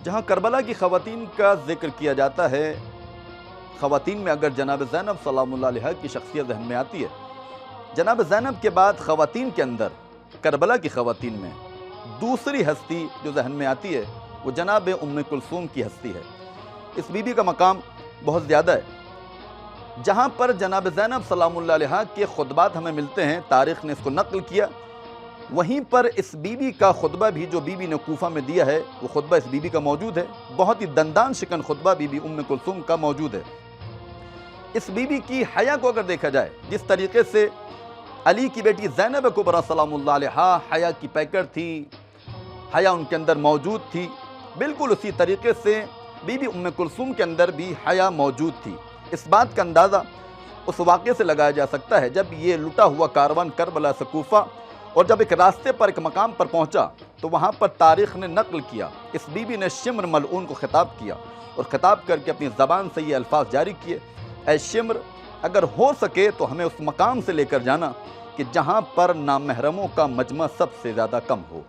جہاں کربلا کی خواتین کا ذکر کیا جاتا ہے، خواتین میں اگر جناب زینب سلام اللہ علیہا کی شخصیت ذہن میں آتی ہے، جناب زینب کے بعد خواتین کے اندر کربلا کی خواتین میں دوسری ہستی جو ذہن میں آتی ہے وہ جناب ام کلثوم کی ہستی ہے۔ اس بی بی کا مقام بہت زیادہ ہے۔ جہاں پر جناب زینب سلام اللہ علیہا کے خطبات ہمیں ملتے ہیں، تاریخ نے اس کو نقل کیا، وہیں پر اس بی بی کا خطبہ بھی جو بی بی نے کوفہ میں دیا ہے وہ خطبہ اس بی بی کا موجود ہے۔ بہت ہی دندان شکن خطبہ بی بی ام کلثوم کا موجود ہے۔ اس بی بی کی حیا کو اگر دیکھا جائے، جس طریقے سے علی کی بیٹی زینب کبریٰ سلام اللہ علیہا حیا کی پیکر تھی، حیا ان کے اندر موجود تھی، بالکل اسی طریقے سے بی بی ام کلثوم کے اندر بھی حیا موجود تھی۔ اس بات کا اندازہ اس واقعے سے لگایا جا سکتا ہے جب یہ لٹا ہوا کاروان کربلا سے کوفہ اور جب ایک راستے پر ایک مقام پر پہنچا تو وہاں پر تاریخ نے نقل کیا، اس بی بی نے شمر ملعون کو خطاب کیا اور خطاب کر کے اپنی زبان سے یہ الفاظ جاری کیے، اے شمر، اگر ہو سکے تو ہمیں اس مقام سے لے کر جانا کہ جہاں پر نامحرموں کا مجمع سب سے زیادہ کم ہو۔